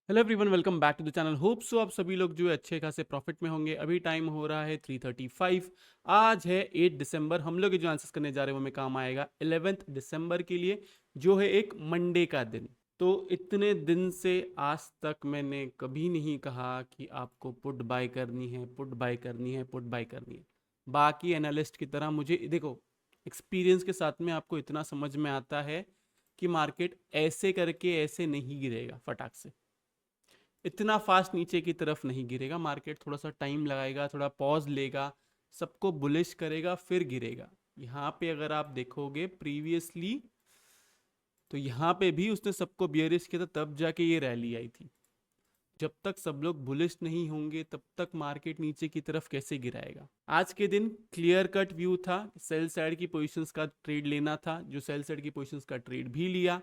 Hello everyone, welcome back to the channel. Hope so आप सभी लोग जो है अच्छे खासे प्रॉफिट में होंगे। अभी टाइम हो रहा है 3:35। आज है 8 दिसंबर। हम लोग ये जो आंसर्स करने जा रहे हैं वो हमें काम आएगा 11 दिसंबर के लिए, जो है एक मंडे का दिन। तो इतने दिन से आज तक मैंने कभी नहीं कहा कि आपको पुट बाय करनी है, पुट बाय करनी है, पुट बाय करनी है। बाकी एनालिस्ट की तरह मुझे देखो, एक्सपीरियंस के साथ में आपको इतना समझ में आता है कि मार्केट ऐसे करके ऐसे नहीं गिरेगा फटाक से, इतना फास्ट नीचे की तरफ नहीं गिरेगा। मार्केट थोड़ा सा टाइम लगाएगा, थोड़ा पॉज लेगा, सबको बुलिश करेगा, फिर गिरेगा। यहाँ पे अगर आप देखोगे प्रीवियसली, तो यहाँ पे भी उसने सबको बियरिश किया था, तब जाके ये रैली आई थी। जब तक सब लोग बुलिश नहीं होंगे तब तक मार्केट नीचे की तरफ कैसे गिराएगा। आज के दिन क्लियर कट व्यू था, सेल साइड की पोजीशंस का ट्रेड लेना था, जो सेल साइड की पोजीशंस का ट्रेड भी लिया।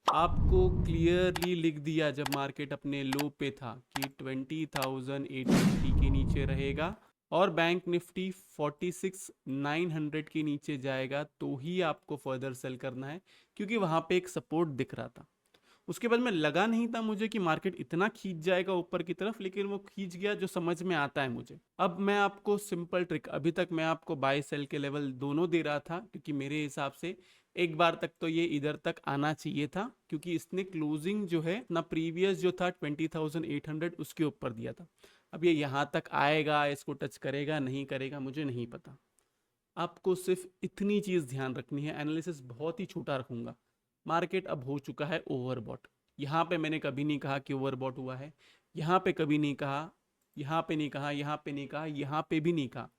आपको क्लियरली लिख दिया जब मार्केट अपने लो पे था कि 20,850 के नीचे रहेगा और बैंक निफ्टी 46,900 के नीचे जाएगा, तो ही आपको फर्दर सेल करना है, क्योंकि वहां पे एक सपोर्ट दिख रहा था। उसके बाद में लगा नहीं था मुझे कि मार्केट इतना खींच जाएगा ऊपर की तरफ, लेकिन वो खींच गया, जो समझ में आता है मुझे। अब मैं आपको सिंपल ट्रिक, अभी तक मैं आपको बाय सेल के लेवल दोनों दे रहा था, क्योंकि मेरे हिसाब से एक बार तक तो ये इधर तक आना चाहिए था, क्योंकि इसने क्लोजिंग जो है ना, प्रीवियस जो था 20,800 उसके ऊपर दिया था। अब ये यहाँ तक आएगा, इसको टच करेगा नहीं करेगा मुझे नहीं पता। आपको सिर्फ इतनी चीज ध्यान रखनी है, एनालिसिस बहुत ही छोटा रखूंगा। मार्केट अब हो चुका है ओवरबॉट। यहाँ पे मैंने कभी नहीं कहा कि ओवरबॉट हुआ है, यहाँ पे कभी नहीं कहा, यहाँ पे नहीं कहा, यहाँ पे नहीं कहा, यहाँ पे भी नहीं कहा।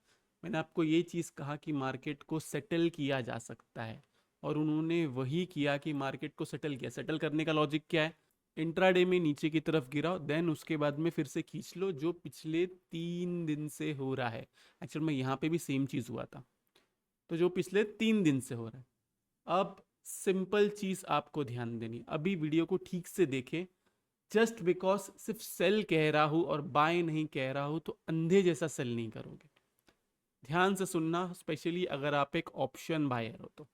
मैंने आपको ये चीज़ कहा कि मार्केट को सेटल किया जा सकता है, और उन्होंने वही किया कि मार्केट को सेटल किया। सेटल करने का लॉजिक क्या है? इंट्राडे में नीचे की तरफ गिराओ, देन उसके बाद में फिर से खींच लो, जो पिछले 3 दिन से हो रहा है। एक्चुअल में यहाँ पे भी सेम चीज़ हुआ था, तो जो पिछले 3 दिन से हो रहा है। अब सिंपल चीज आपको ध्यान देनी, अभी वीडियो को ठीक से देखें। जस्ट बिकॉज सिर्फ सेल कह रहा हूं और बाय नहीं कह रहा हूं तो अंधे जैसा सेल नहीं करोगे। ध्यान से सुनना, स्पेशली अगर आप एक ऑप्शन बायर हो तो।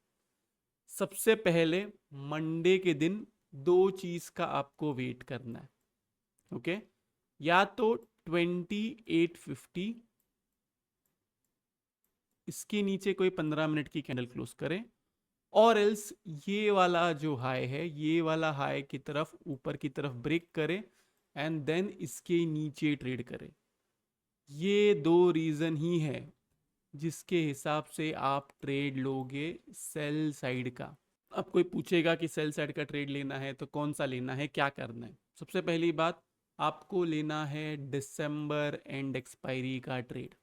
सबसे पहले मंडे के दिन दो चीज का आपको वेट करना है। ओके, या तो 2850 इसके नीचे कोई 15 मिनट की कैंडल क्लोज करें, और एल्स ये वाला जो हाई है, ये वाला हाई की तरफ ऊपर की तरफ ब्रेक करे, एंड देन इसके नीचे ट्रेड करे। ये दो रीजन ही है जिसके हिसाब से आप ट्रेड लोगे सेल साइड का। अब कोई पूछेगा कि सेल साइड का ट्रेड लेना है तो कौन सा लेना है, क्या करना है? सबसे पहली बात, आपको लेना है दिसंबर एंड एक्सपायरी का ट्रेड।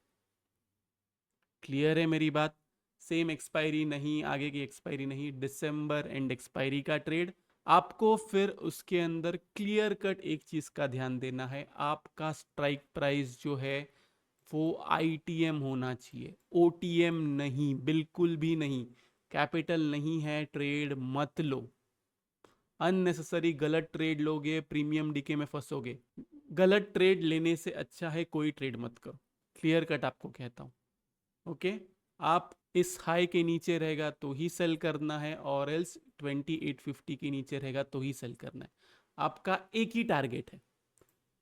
क्लियर है मेरी बात? सेम एक्सपायरी नहीं, आगे की एक्सपायरी नहीं, दिसंबर एंड एक्सपायरी का ट्रेड। आपको फिर उसके अंदर क्लियर कट एक चीज का ध्यान देना है, आपका स्ट्राइक प्राइस जो है वो आईटीएम होना चाहिए, ओटीएम नहीं, बिल्कुल भी नहीं। कैपिटल नहीं है, ट्रेड मत लो। अननेसेसरी गलत ट्रेड लोगे, प्रीमियम डीके में फंसोगे। गलत ट्रेड लेने से अच्छा है कोई ट्रेड मत करो। क्लियर कट आपको कहता हूं। ओके, आप इस हाई के नीचे रहेगा तो ही सेल करना है, और एल्स 2850 के नीचे रहेगा तो ही सेल करना है। आपका एक ही टारगेट है,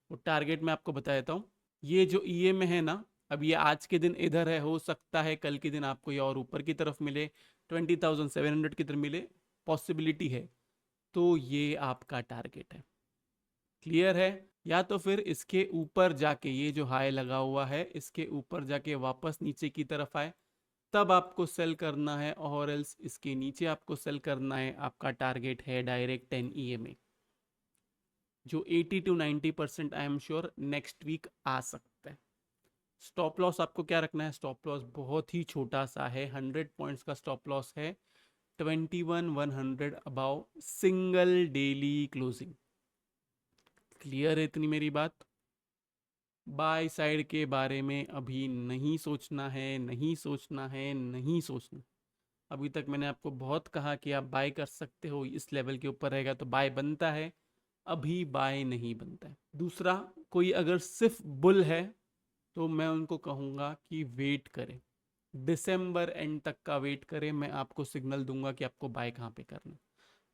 वो टारगेट मैं आपको बता देता हूँ। ये जो ईए में है ना, अब ये आज के दिन इधर है, हो सकता है कल के दिन आपको ये और ऊपर की तरफ मिले, 20,700 की तरफ मिले, पॉसिबिलिटी है। तो ये आपका टारगेट है। क्लियर है? या तो फिर इसके ऊपर जाके, ये जो हाई लगा हुआ है इसके ऊपर जाके वापस नीचे की तरफ आए, तब आपको सेल करना है, और एल्स इसके नीचे आपको सेल करना है। आपका टारगेट है डायरेक्ट 10 ईएमए, जो 80 to 90% I am sure next week आ सकता है। स्टॉप लॉस आपको क्या रखना है? स्टॉप लॉस बहुत ही छोटा सा है, 100 पॉइंट्स का स्टॉप लॉस है, 21,100 above single daily closing. Clear है इतनी मेरी बात? बाय साइड के बारे में अभी नहीं सोचना है, नहीं सोचना है, नहीं सोचना। अभी तक मैंने आपको बहुत कहा कि आप बाय कर सकते हो, इस लेवल के ऊपर रहेगा तो बाय बनता है, अभी बाय नहीं बनता है। दूसरा, कोई अगर सिर्फ बुल है तो मैं उनको कहूँगा कि वेट करें, दिसंबर एंड तक का वेट करें, मैं आपको सिग्नल दूंगा कि आपको बाय कहाँ पे करना है।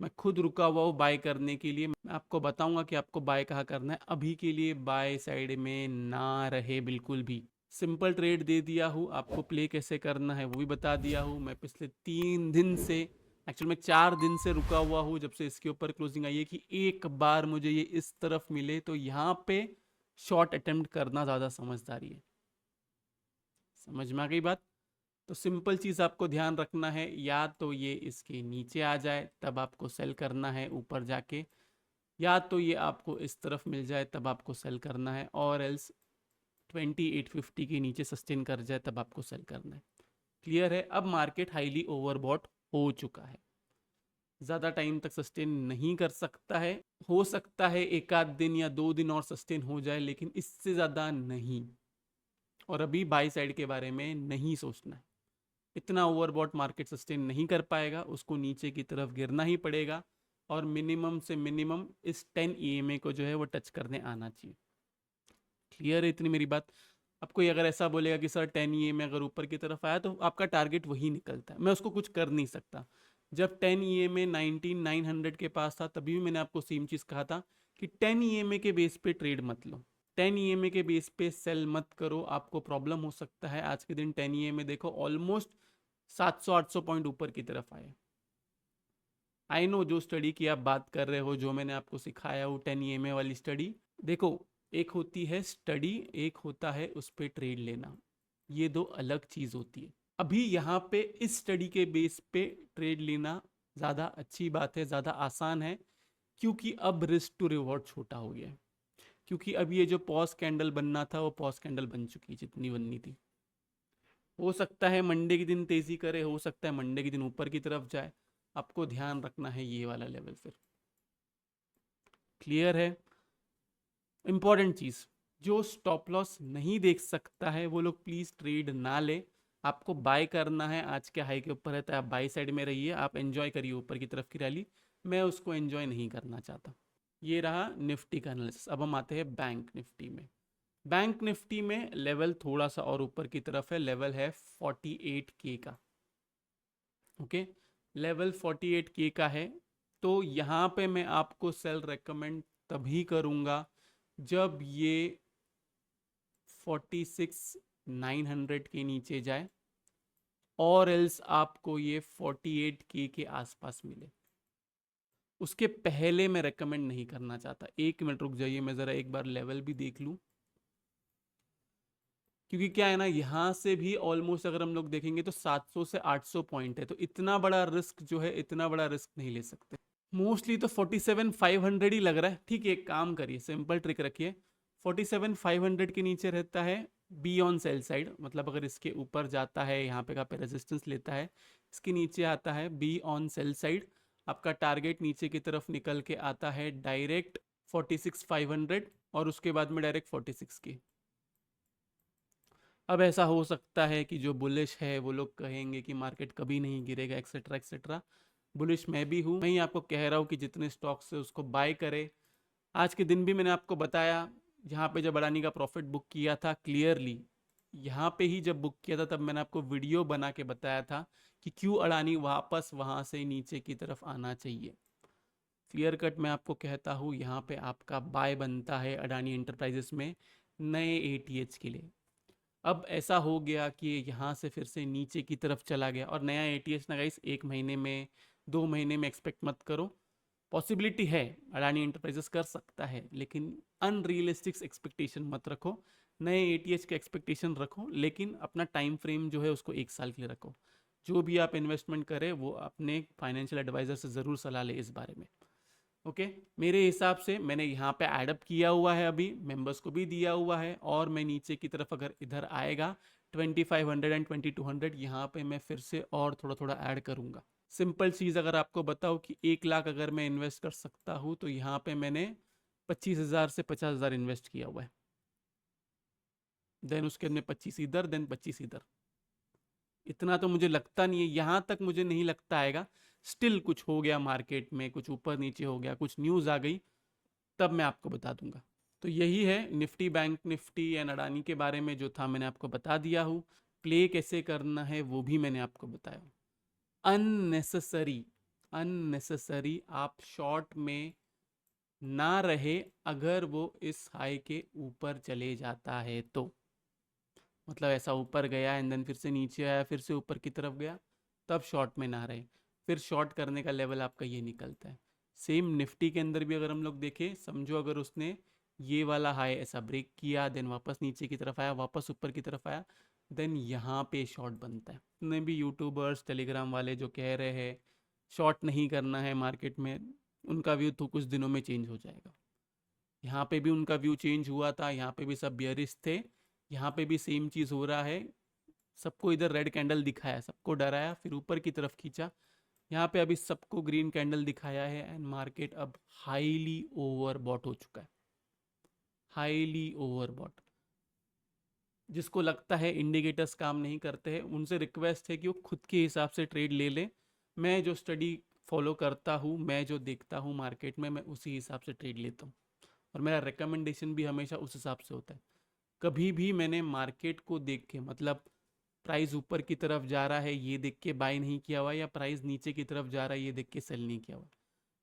मैं खुद रुका हुआ हूँ बाय करने के लिए। मैं आपको बताऊंगा कि आपको बाय कहाँ करना है। अभी के लिए बाय साइड में ना रहे बिल्कुल भी। सिंपल ट्रेड दे दिया हूँ, आपको प्ले कैसे करना है वो भी बता दिया हूँ। मैं पिछले 3 दिन से, एक्चुअल में 4 दिन से रुका हुआ हूँ जब से इसके ऊपर क्लोजिंग आई है, कि एक बार मुझे ये इस तरफ मिले तो यहाँ पे शॉर्ट अटेम्प्ट करना ज़्यादा समझदारी है। समझ में आ गई बात? तो सिंपल चीज़ आपको ध्यान रखना है, या तो ये इसके नीचे आ जाए तब आपको सेल करना है ऊपर जाके, या तो ये आपको इस तरफ मिल जाए तब आपको सेल करना है, और एल्स 2850 के नीचे सस्टेन कर जाए तब आपको सेल करना है। क्लियर है? अब मार्केट हाईली ओवरबॉट हो चुका है, ज़्यादा टाइम तक सस्टेन नहीं कर सकता है। हो सकता है एक आध दिन या 2 दिन और सस्टेन हो जाए, लेकिन इससे ज़्यादा नहीं। और अभी बाई साइड के बारे में नहीं सोचना है। इतना ओवरबॉट मार्केट सस्टेन नहीं कर पाएगा, उसको नीचे की तरफ गिरना ही पड़ेगा, और मिनिमम से मिनिमम इस 10 EMA को जो है वो टच करने आना चाहिए। क्लियर है इतनी मेरी बात? अब कोई अगर ऐसा बोलेगा कि सर 10 EMA अगर ऊपर की तरफ आया तो आपका टारगेट वही निकलता है, मैं उसको कुछ कर नहीं सकता। जब 10 EMA 19,900 के पास था तभी भी मैंने आपको सेम चीज़ कहा था कि 10 EMA के बेस पे ट्रेड मत लो, 10 EMA के बेस पे सेल मत करो, आपको प्रॉब्लम हो सकता है। आज के दिन 10 EMA देखो ऑलमोस्ट 700-800 पॉइंट ऊपर की तरफ आए। आई नो जो स्टडी की आप बात कर रहे हो, जो मैंने आपको सिखाया वो 10 EMA वाली स्टडी, देखो एक होती है स्टडी, एक होता है उस पर ट्रेड लेना, ये दो अलग चीज़ होती है। अभी यहाँ पे इस स्टडी के बेस पे ट्रेड लेना ज़्यादा अच्छी बात है, ज़्यादा आसान है, क्योंकि अब रिस्क टू रिवॉर्ड छोटा हो गया है। क्योंकि अब ये जो पॉज कैंडल बनना था वो पॉज कैंडल बन चुकी है जितनी बननी थी। हो सकता है मंडे के दिन तेजी करे, हो सकता है मंडे के दिन ऊपर की तरफ जाए, आपको ध्यान रखना है ये वाला लेवल फिर। क्लियर है? इंपॉर्टेंट चीज़, जो स्टॉप लॉस नहीं देख सकता है वो लोग प्लीज़ ट्रेड ना ले। आपको बाय करना है, आज के हाई के ऊपर रहता है, आप बाय साइड में रहिए, आप एंजॉय करिए ऊपर की तरफ की रैली। मैं उसको एंजॉय नहीं करना चाहता। ये रहा निफ्टी का एनालिसिस। अब हम आते हैं बैंक निफ्टी में। बैंक निफ्टी में लेवल थोड़ा सा और ऊपर की तरफ है, लेवल है 48K का। ओके, लेवल 48K का है, तो यहाँ पे मैं आपको सेल रेकमेंड तभी करूँगा जब ये 46,900 के नीचे जाए, और एल्स आपको ये 48K के आसपास मिले। उसके पहले मैं रेकमेंड नहीं करना चाहता। 1 मिनट रुक जाइए, मैं ज़रा एक बार लेवल भी देख लूँ, क्योंकि क्या है ना, यहाँ से भी ऑलमोस्ट अगर हम लोग देखेंगे तो 700 से 800 पॉइंट है, तो इतना बड़ा रिस्क जो है, इतना बड़ा रिस्क नहीं ले सकते। मोस्टली तो 47,500 ही लग रहा है। ठीक है, एक काम करिए, सिंपल ट्रिक रखिए, 47,500 के नीचे रहता है बी ऑन सेल साइड, मतलब अगर इसके ऊपर जाता है, यहाँ पे का पे रेजिस्टेंस लेता है, इसके नीचे आता है बी ऑन सेल साइड, आपका टारगेट नीचे की तरफ निकल के आता है डायरेक्ट 46,500, और उसके बाद में डायरेक्ट 46 की। अब ऐसा हो सकता है कि जो बुलिश है वो लोग कहेंगे कि मार्केट कभी नहीं गिरेगा, एक्सेट्रा एक्सेट्रा। बुलिश मैं भी हूँ, मैं ही आपको कह रहा हूँ कि जितने स्टॉक्स है उसको बाय करे। आज के दिन भी मैंने आपको बताया, यहाँ पे जब अडानी का प्रॉफिट बुक किया था क्लियरली, यहाँ पे ही जब बुक किया था तब मैंने आपको वीडियो बना के बताया था कि क्यों अडानी वापस वहाँ से नीचे की तरफ आना चाहिए। क्लियर कट मैं आपको कहता हूँ, यहाँ पे आपका बाय बनता है अडानी एंटरप्राइजेस में नए ATH के लिए। अब ऐसा हो गया कि यहाँ से फिर से नीचे की तरफ चला गया, और नया ATH ना गाइस 1 महीने में 2 महीने में एक्सपेक्ट मत करो। पॉसिबिलिटी है, अडानी एंटरप्राइजेस कर सकता है, लेकिन अनरियलिस्टिक एक्सपेक्टेशन मत रखो। नए ATH के एक्सपेक्टेशन रखो, लेकिन अपना टाइम फ्रेम जो है उसको 1 साल के लिए रखो। जो भी आप इन्वेस्टमेंट करें वो अपने फाइनेंशियल एडवाइजर से ज़रूर सलाह ले इस बारे में। ओके, मेरे हिसाब से मैंने यहाँ पे एडअप किया हुआ है, अभी मेंबर्स को भी दिया हुआ है, और मैं नीचे की तरफ अगर इधर आएगा 2500 एंड 2200, यहाँ पे मैं फिर से और थोड़ा थोड़ा ऐड करूँगा। सिंपल चीज़ अगर आपको बताओ कि 1 लाख अगर मैं इन्वेस्ट कर सकता हूँ, तो यहाँ पे मैंने 25,000 से 50,000 इन्वेस्ट किया हुआ है, देन उसके बाद में 25 इधर, देन 25 इधर। इतना तो मुझे लगता नहीं है, यहाँ तक मुझे नहीं लगता आएगा। स्टिल कुछ हो गया मार्केट में, कुछ ऊपर नीचे हो गया, कुछ न्यूज़ आ गई, तब मैं आपको बता दूंगा। तो यही है Nifty, bank Nifty and Adani के बारे में जो था मैंने आपको बता दिया हूँ। प्ले कैसे करना है वो भी मैंने आपको बताया। अननेसेसरी अननेसेसरी आप शॉर्ट में ना रहे अगर वो इस हाई के ऊपर चले जाता है तो। मतलब ऐसा ऊपर गया एंड देन फिर से नीचे आया, फिर से ऊपर की तरफ गया, तब शॉर्ट में ना रहे। फिर शॉर्ट करने का लेवल आपका ये निकलता है। सेम निफ्टी के अंदर भी अगर हम लोग देखें, समझो अगर उसने ये वाला हाई ऐसा ब्रेक किया, देन वापस नीचे की तरफ आया, वापस ऊपर की तरफ आया, देन यहाँ पे शॉर्ट बनता है। जितने भी यूट्यूबर्स टेलीग्राम वाले जो कह रहे हैं शॉर्ट नहीं करना है मार्केट में, उनका व्यू तो कुछ दिनों में चेंज हो जाएगा। यहाँ पे भी उनका व्यू चेंज हुआ था, यहाँ पे भी सब बियरिश थे, यहाँ पे भी सेम चीज़ हो रहा है। सबको इधर रेड कैंडल दिखाया, सबको डराया, फिर ऊपर की तरफ खींचा। यहाँ पे अभी सबको ग्रीन कैंडल दिखाया है एंड मार्केट अब हाईली ओवरबॉट हो चुका है, हाईली ओवरबॉट। जिसको लगता है इंडिकेटर्स काम नहीं करते हैं, उनसे रिक्वेस्ट है कि वो खुद के हिसाब से ट्रेड ले ले। मैं जो स्टडी फॉलो करता हूँ, मैं जो देखता हूँ मार्केट में, मैं उसी हिसाब से ट्रेड लेता हूँ और मेरा रिकमेंडेशन भी हमेशा उस हिसाब से होता है। कभी भी मैंने मार्केट को देख के, मतलब प्राइस ऊपर की तरफ जा रहा है ये देख के बाय नहीं किया हुआ, या प्राइस नीचे की तरफ जा रहा है ये देख के सेल नहीं किया हुआ।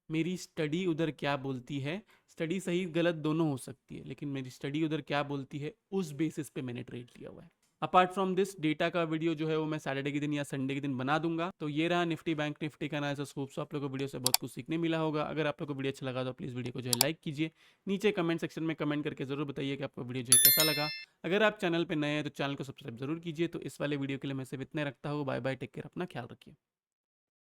मेरी स्टडी उधर क्या बोलती है, स्टडी सही गलत दोनों हो सकती है, लेकिन मेरी स्टडी उधर क्या बोलती है उस बेसिस पे मैंने ट्रेड लिया हुआ है। अपार्ट फ्रॉम दिस, डेटा का वीडियो जो है वो मैं सैटरडे के दिन या संडे के दिन बना दूंगा। तो ये रहा निफ्टी बैंक निफ्टी का एनालिसिस। होप सो आप लोगों को वीडियो से बहुत कुछ सीखने मिला होगा। अगर आप लोगों को वीडियो अच्छा लगा तो प्लीज़ वीडियो को जो है लाइक कीजिए। नीचे कमेंट सेक्शन में कमेंट करके जरूर बताइए कि आपको वीडियो जो है कैसा लगा। अगर आप चैनल पर नए हैं तो चैनल को सब्सक्राइब जरूर कीजिए। तो इस वाले वीडियो के लिए मैं सिर्फ इतने रखता हूँ। बाय बाय, टेक केयर, अपना ख्याल रखिए।